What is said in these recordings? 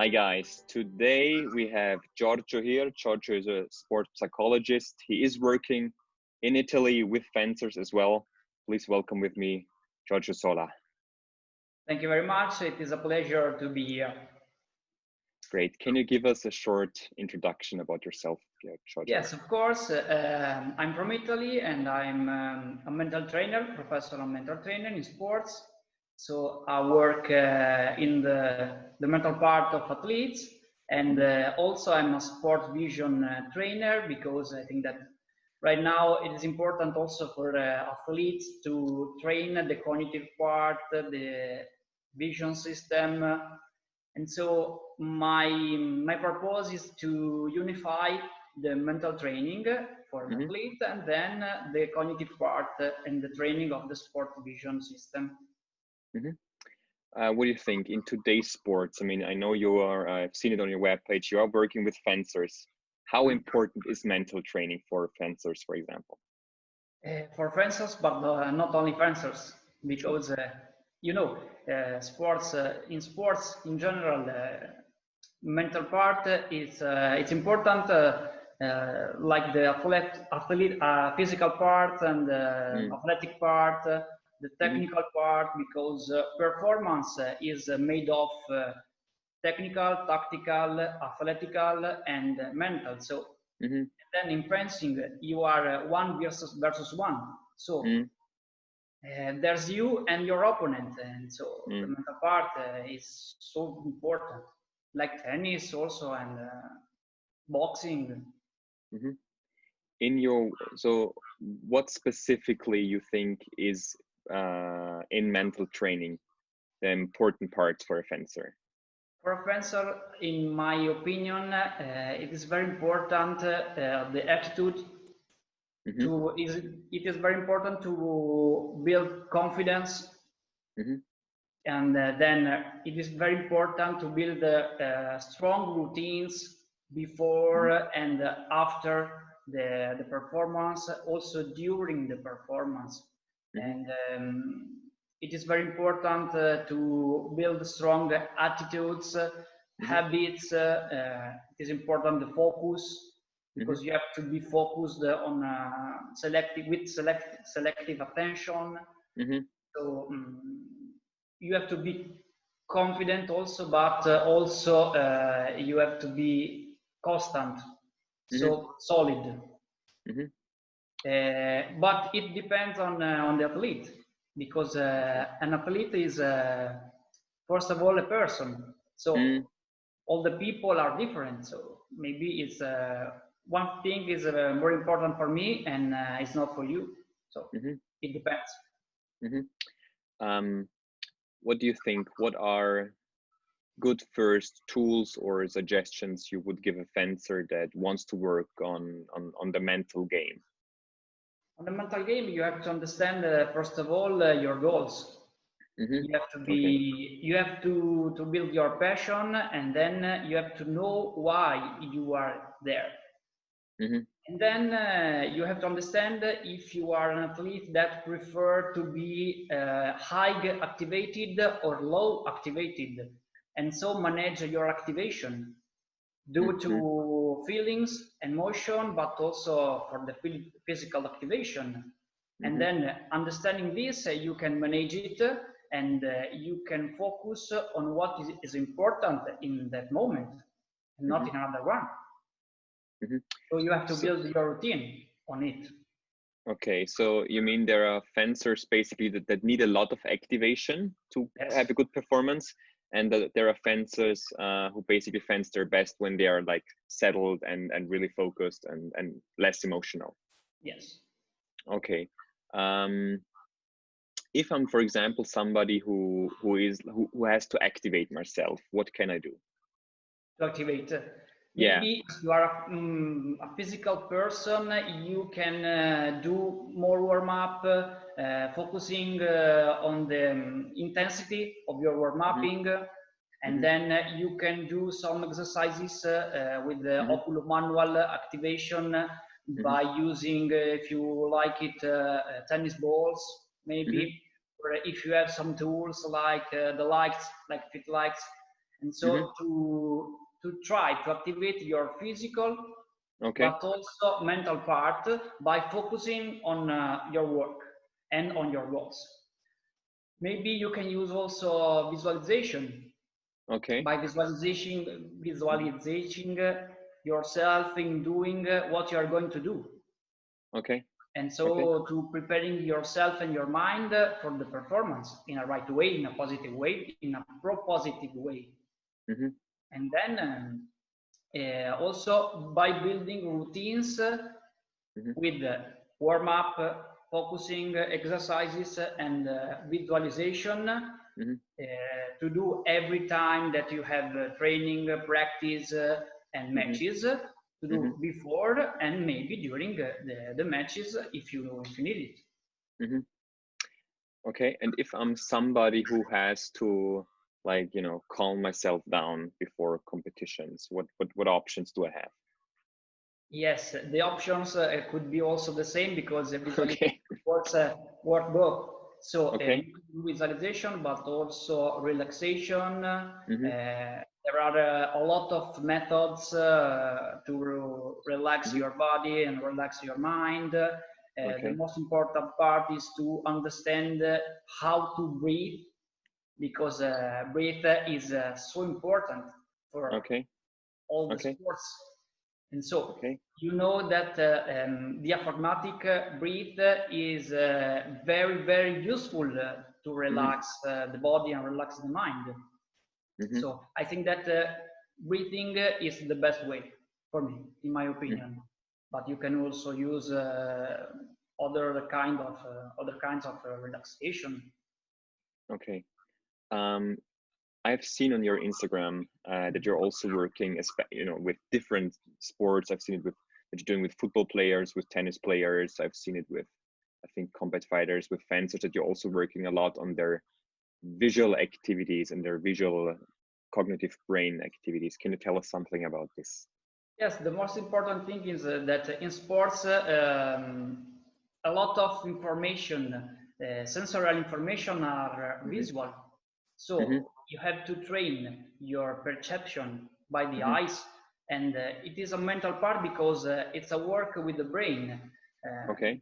Hi guys, today we have Giorgio here. Giorgio is a sports psychologist. He is working in Italy with fencers as well. Please welcome with me, Giorgio Sola. Thank you very much. It is a pleasure to be here. Great. Can you give us a short introduction about yourself, Giorgio? Yes, of course. I'm from Italy and I'm a mental trainer, professional mental trainer in sports. So I work in the mental part of athletes, and also I'm a sport vision trainer, because I think that right now it is important also for athletes to train the cognitive part, the vision system. And so my purpose is to unify the mental training for an athlete, and then the cognitive part and the training of the sport vision system. What do you think in today's sports? I mean, I know you are, I've seen it on your webpage, you are working with fencers. How important is mental training for fencers, for example? For fencers, but not only fencers, because sports in sports in general, mental part is it's important, like the athlete physical part and athletic part, the technical part, because performance is made of technical, tactical, athletical, and mental. So then in fencing you are one versus one. So there's you and your opponent, and so the mental part is so important, like tennis also, and boxing. So what specifically you think is in mental training the important parts for a fencer? For a fencer, in my opinion, it is very important the attitude. It is very important to build confidence, and then it is very important to build strong routines before and after the performance, also during the performance. And it is very important to build strong attitudes, habits. It is important to focus, because you have to be focused on selective attention. So you have to be confident also, but also you have to be constant, so solid. But it depends on the athlete, because an athlete is first of all a person. So all the people are different. So maybe it's one thing is more important for me, and it's not for you. So it depends. What do you think? What are good first tools or suggestions you would give a fencer that wants to work on the mental game? On the mental game, you have to understand first of all your goals. You have to be, you have to build your passion, and then you have to know why you are there. And then you have to understand if you are an athlete that prefer to be high activated or low activated, and so manage your activation due to feelings, emotion, but also for the physical activation. And then understanding this, you can manage it, and you can focus on what is important in that moment, and not in another one. So you have to build your routine on it. Okay, so you mean there are fencers basically that need a lot of activation to have a good performance, and there are fencers who basically fence their best when they are like settled and really focused and less emotional. Yes. Okay. If I'm, for example, somebody who has to activate myself, what can I do? To activate. Maybe if you are a physical person, you can do more warm-up, focusing on the intensity of your warm-upping, and then you can do some exercises with the oculomanual activation by using, if you like it, tennis balls, maybe, or if you have some tools like the lights, like fit lights. And so to try to activate your physical, but also mental part by focusing on your work and on your goals. Maybe you can use also visualization. By visualizing yourself in doing what you are going to do. And so to preparing yourself and your mind for the performance in a right way, in a positive way, in a pro-positive way. And then also by building routines with warm-up, focusing exercises and visualization to do every time that you have training, practice, and matches, to do before and maybe during the matches if you need it. Okay, and if I'm somebody who has to, like, you know, calm myself down before competitions, what options do I have? Yes, the options could be also the same because visualization work both. So visualization, but also relaxation. There are a lot of methods to relax your body and relax your mind. The most important part is to understand how to breathe, because breath is so important for all the sports. And so you know that diaphragmatic breath is very, very useful to relax the body and relax the mind. So I think that breathing is the best way for me, in my opinion. But you can also use other kinds of relaxation. I've seen on your Instagram that you're also working, you know, with different sports. I've seen it with that you're doing with football players, with tennis players. I've seen it with, I think, combat fighters, with fencers. That you're also working a lot on their visual activities and their visual cognitive brain activities. Can you tell us something about this? Yes, the most important thing is that in sports, a lot of information, sensorial information are visual. So you have to train your perception by the eyes, and it is a mental part because it's a work with the brain.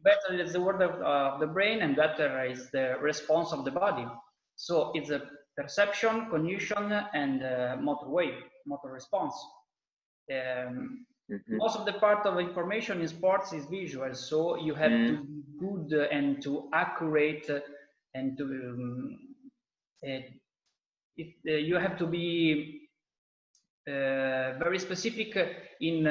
Better is the work of the brain, and better is the response of the body. So it's a perception, cognition, and motor response. Most of the part of information in sports is visual, so you have to be good and to accurate and to you have to be very specific in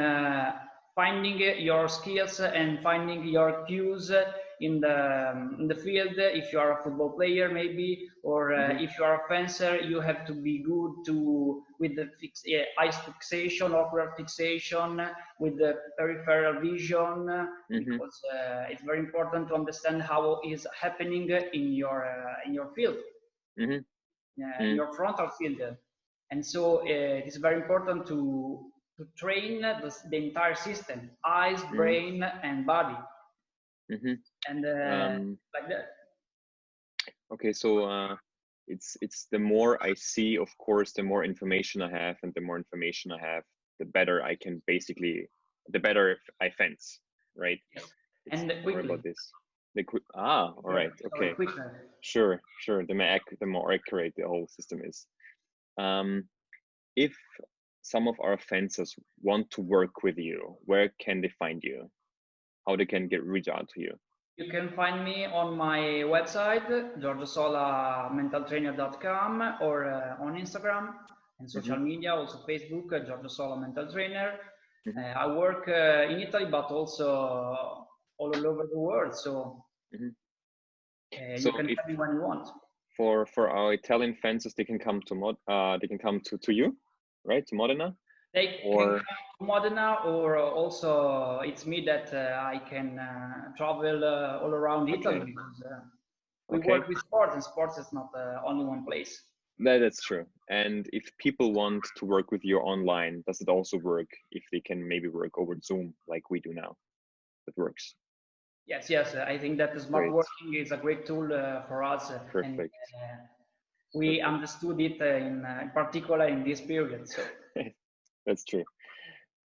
finding your skills and finding your cues in the field. If you are a football player, maybe, or if you are a fencer, you have to be good with the eyes fixation, ocular fixation, with the peripheral vision, because it's very important to understand how is happening in your field, in your frontal field. And so it is very important to train the entire system, eyes, brain, and body. And like that. Okay, so it's the more I see, of course, the more information I have, and the more information I have, the better I can the better I fence, right? Yes. And quickly. About this. All right, okay. Sure. The more accurate the whole system is. If some of our fencers want to work with you, where can they find you? How they can reach out to you? You can find me on my website, giorgiosolamentaltrainer.com, or on Instagram and social media, also Facebook, Giorgio Sola Mental Trainer. I work in Italy, but also all over the world, so you can find me when you want. For our Italian fencers, they can come to you, right? To Modena. They can come to Modena, or also it's me that I can travel all around Italy, because we work with sports, and sports is not only one place. That's true. And if people want to work with you online, does it also work if they can maybe work over Zoom like we do now? It works. Yes. I think that smart working is a great tool for us. Perfect. we understood it in particular in this period. So that's true.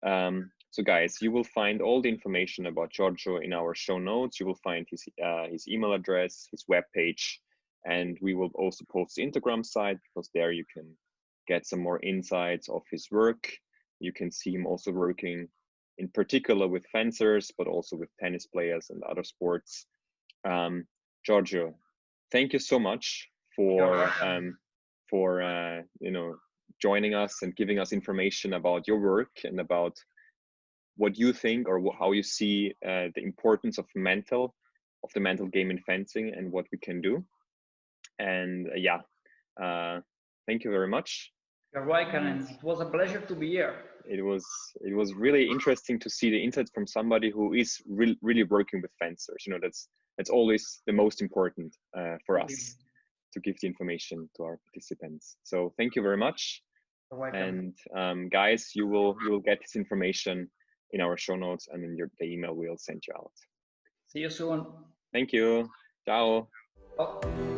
So guys, you will find all the information about Giorgio in our show notes. You will find his email address, his webpage, and we will also post the Instagram site, because there you can get some more insights of his work. You can see him also working in particular with fencers, but also with tennis players and other sports. Giorgio, thank you so much for joining us and giving us information about your work and about what you think, or how you see the importance of the mental game in fencing and what we can do. And thank you very much. You're welcome, and it was a pleasure to be here. It was really interesting to see the insights from somebody who is really working with fencers. That's always the most important for us, to give the information to our participants. So thank you very much. You're welcome. And guys, you will get this information in our show notes, and in the email we'll send you out. See you soon. Thank you. Ciao. Oh.